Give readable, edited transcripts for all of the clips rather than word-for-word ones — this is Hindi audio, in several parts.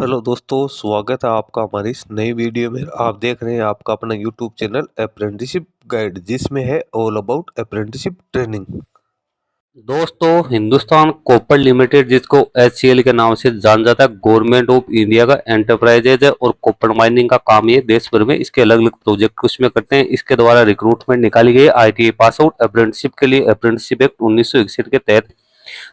हेलो दोस्तों, स्वागत है आपका हमारी इस नई वीडियो में। आप देख रहे हैं आपका अपना यूट्यूब चैनल अप्रेंटिसशिप गाइड, जिसमें है ऑल अबाउट अप्रेंटिसशिप ट्रेनिंग। दोस्तों, हिंदुस्तान कॉपर लिमिटेड, जिसको एचसीएल के नाम से जाना जाता है, गवर्नमेंट ऑफ इंडिया का एंटरप्राइजेज है और कॉपर माइनिंग का काम ये देश भर में इसके अलग अलग प्रोजेक्ट उसमें करते हैं। इसके द्वारा रिक्रूटमेंट निकाली गई आईटीआई पास आउट अप्रेंटिसशिप के लिए अप्रेंटिसशिप एक्ट 1961 के तहत।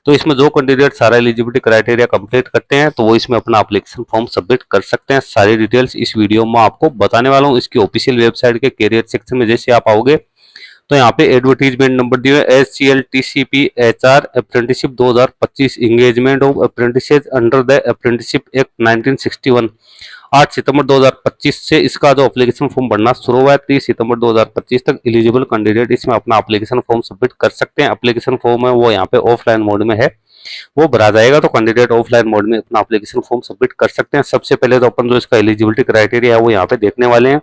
तो इसमें जो कैंडिडेट सारा एलिजिबिलिटी क्राइटेरिया कंप्लीट करते हैं तो वो इसमें अपना एप्लीकेशन फॉर्म सबमिट कर सकते हैं। सारी डिटेल्स इस वीडियो में आपको बताने वाला हूँ। इसकी ऑफिशियल वेबसाइट के कैरियर सेक्शन में जैसे आप आओगे तो यहाँ पे एडवर्टीजमेंट नंबर दिया है SCLTCP HR apprenticeship 2025 engagement of apprentices under the apprenticeship act 1961। 8 सितंबर 2025 से इसका जो एप्लीकेशन फॉर्म भरना शुरू हुआ है। 30 सितंबर 2025 तक एलिजिबल कैंडिडेट इसमें अपना एप्लीकेशन फॉर्म सबमिट कर सकते हैं। एप्लीकेशन फॉर्म है वो यहाँ पे ऑफलाइन मोड में है, वो भरा जाएगा। तो कैंडिडेट ऑफलाइन मोड में अपना एप्लीकेशन फॉर्म सबमिट कर सकते हैं। सबसे पहले तो अपन जो इसका एलिजिबिलिटी क्राइटेरिया है वो यहाँ पे देखने वाले हैं।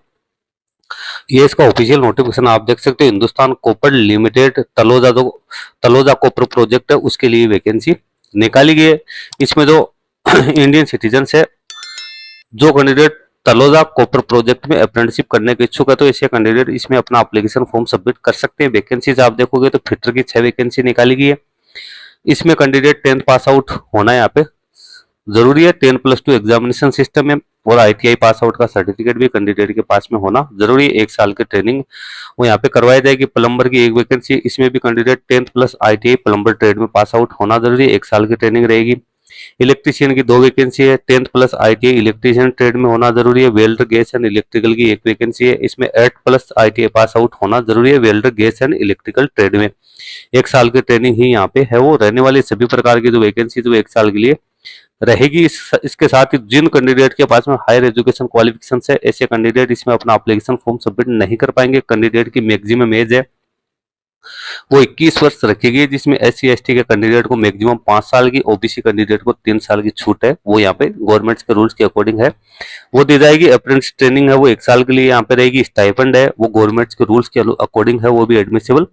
ये इसका ऑफिशियल नोटिफिकेशन आप देख सकते हो। Hindustan copper limited Taloja copper project है, उसके लिए वैकेंसी निकाली गई है। इसमें जो इंडियन सिटीजन है, जो कैंडिडेट तलोजा कॉपर प्रोजेक्ट में अप्रेंटिसशिप करने के इच्छुक है, तो ऐसे कैंडिडेट इसमें अपना एप्लीकेशन फॉर्म सबमिट कर सकते हैं। वैकेंसीज आप देखोगे तो फिटर की 6 वैकेंसी निकाली गई है। इसमें कैंडिडेट 10th पास आउट होना यहाँ पे जरूरी है। 10+2 एग्जामिनेशन सिस्टम है और आईटीआई पास आउट का सर्टिफिकेट भी कैंडिडेट के पास में होना जरूरी है। 1 साल की ट्रेनिंग वो यहाँ पे करवाई जाएगी। प्लम्बर की 1 वैकेंसी, इसमें भी candidate 10th plus ITI plumber trade में पास आउट होना जरूरी है। 1 साल की ट्रेनिंग रहेगी। इलेक्ट्रीशियन की 2 वैकेंसी है। 10th plus ITI electrician trade में होना जरूरी है। वेल्डर गैस एंड इलेक्ट्रिकल की 1 वैकेंसी है। इसमें 8 प्लस आईटीआई पास आउट होना जरूरी है welder gas and electrical trade में। 1 साल की ट्रेनिंग ही यहाँ पे है वो रहने वाली। सभी प्रकार की जो वैकेंसी जो 1 साल के लिए रहेगी। इसके साथ ही जिन कैंडिडेट के पास में हायर एजुकेशन क्वालिफिकेशन है, ऐसे कैंडिडेट इसमें अपना एप्लीकेशन फॉर्म सबमिट नहीं कर पाएंगे। कैंडिडेट की मैक्सिमम एज है वो 21 वर्ष रखी गई, जिसमें SC/ST के कैंडिडेट को मैक्सिमम 5 साल की, ओबीसी कैंडिडेट को 3 साल की छूट है, वो यहाँ पे गवर्नमेंट के रूल्स के अकॉर्डिंग है, वो दी जाएगी। अप्रेंटिस ट्रेनिंग है वो 1 साल के लिए यहाँ पे रहेगी। स्टाइपेंड है वो गवर्नमेंट के रूल्स के अकॉर्डिंग है, वो भी एडमिसिबल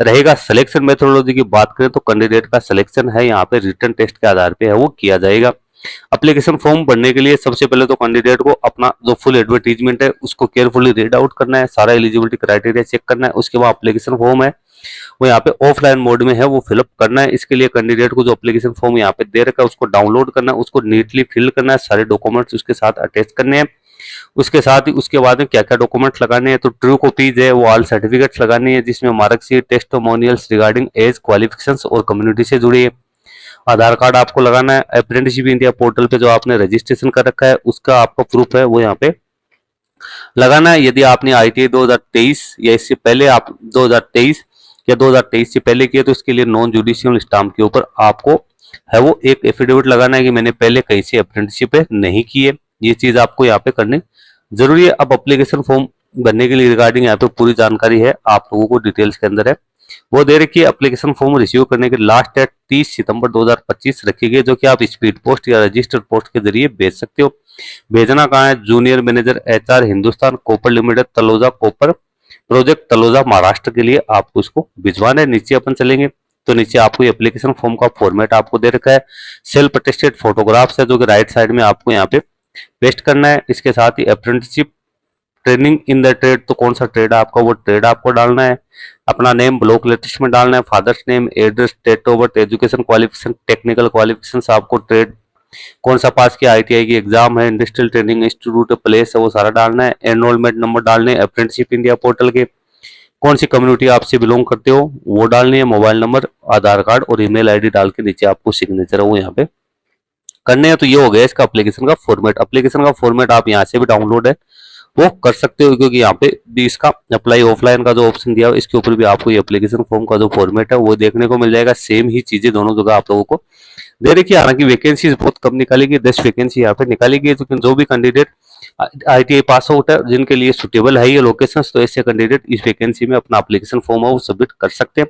रहेगा। सिलेक्शन मेथोडोलॉजी की बात करें तो कैंडिडेट का सिलेक्शन है यहाँ पे रिटन टेस्ट के आधार पे है वो किया जाएगा। एप्लीकेशन फॉर्म भरने के लिए सबसे पहले तो कैंडिडेट को अपना जो फुल एडवर्टीजमेंट है उसको केयरफुली रीड आउट करना है, सारा एलिजिबिलिटी क्राइटेरिया चेक करना है। उसके बाद एप्लीकेशन फॉर्म है वो यहाँ पे ऑफलाइन मोड में है वो फिलअप करना है। इसके लिए कैंडिडेट को जो एप्लीकेशन फॉर्म यहाँ पे दे रखा है उसको डाउनलोड करना है, उसको नीटली फिल करना है, सारे डॉक्यूमेंट्स उसके साथ अटैच करने हैं। उसके साथ ही उसके बाद में क्या क्या डॉक्यूमेंट्स लगाने हैं, तो ट्रू कॉपीज है वो ऑल सर्टिफिकेट्स लगानी है, जिसमें marksheet, testimonials regarding age, qualifications और कम्युनिटी से जुड़ी है। आधार कार्ड आपको लगाना है। अप्रेंटिसशिप इंडिया पोर्टल पे जो आपने रजिस्ट्रेशन कर रखा है उसका आपका प्रूफ है वो यहाँ पे लगाना है। यदि आपने आईटीआई 2023 या इससे पहले आप 2023 या 2023 से पहले किए तो इसके लिए नॉन जुडिशियल स्टाम्प के ऊपर आपको है वो एक एफिडेविट लगाना है कि मैंने पहले कहीं से अप्रेंटिसशिप नहीं की है। ये चीज आपको यहाँ पे करनी जरूरी है। अब एप्लीकेशन फॉर्म भरने के लिए रिगार्डिंग यहाँ पे पूरी जानकारी है आप लोगों को डिटेल्स के अंदर है वो दे रखी है। एप्लीकेशन फॉर्म रिसीव करने की लास्ट डेट 30 सितंबर 2025 रखी गई, जो कि आप स्पीड पोस्ट या रजिस्टर्ड पोस्ट के जरिए भेज सकते हो। भेजना कहाँ है? Junior manager HR Hindustan copper limited Taloja copper project Taloja Maharashtra के लिए आपको इसको भिजवाना है। नीचे अपन चलेंगे तो नीचे आपको एप्लीकेशन फॉर्म का फॉर्मेट आपको दे रखा है। सेल्फ अटेस्टेड फोटोग्राफ्स है जो कि राइट साइड में आपको यहाँ पे पेस्ट करना है। इसके साथ ही apprenticeship training in the trade, तो कौन सा ट्रेड है आपका वो ट्रेड आपको डालना है। अपना नेम ब्लॉक लेटेस्ट में डालना है, father's name, address, date of birth, education qualification, technical qualification, आपको ट्रेड कौन सा पास किया, आईटीआई की एग्जाम है, इंडस्ट्रियल ट्रेनिंग इंस्टीट्यूट प्लेस है वो सारा डालना है। एनरोलमेंट नंबर डालने हैं अप्रेंटिसशिप इंडिया पोर्टल के। कौन सी कम्युनिटी आपसे बिलोंग करते हो वो डालनी है। मोबाइल नंबर, आधार कार्ड और ईमेल आईडी डाल के नीचे आपको सिग्नेचर है वो यहाँ पे करने हैं। तो ये हो गया इसका एप्लीकेशन का फॉर्मेट। एप्लीकेशन का फॉर्मेट आप यहाँ से भी डाउनलोड है वो कर सकते हो, क्योंकि यहाँ पे भी इसका अप्लाई ऑफलाइन का जो ऑप्शन दिया है इसके ऊपर भी आपको ये एप्लीकेशन फॉर्म का जो फॉर्मेट है वो देखने को मिल जाएगा। सेम ही चीजें दोनों जगह आप लोगों को दे रखी है। हालांकि वैकेंसी बहुत कम निकाली गई, 10 वैकेंसी यहाँ पे निकाली गई। तो जो भी कैंडिडेट आईटीआई पास आउट है जिनके लिए सुटेबल है ये लोकेशन, तो ऐसे कैंडिडेट इस वैकेंसी में अपना एप्लीकेशन फॉर्म है वो सबमिट कर सकते हैं।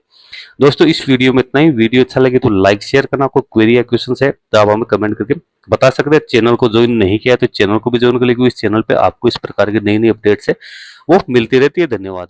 दोस्तों इस वीडियो में इतना ही। वीडियो अच्छा लगे तो लाइक शेयर करना। कोई क्वेरी या क्वेश्चन है तो आप हमें कमेंट करके बता सकते हैं। चैनल को ज्वाइन नहीं किया तो चैनल को भी ज्वाइन कर लीजिए। इस चैनल पे आपको इस प्रकार की नई नई अपडेट्स है वो मिलती रहती है। धन्यवाद।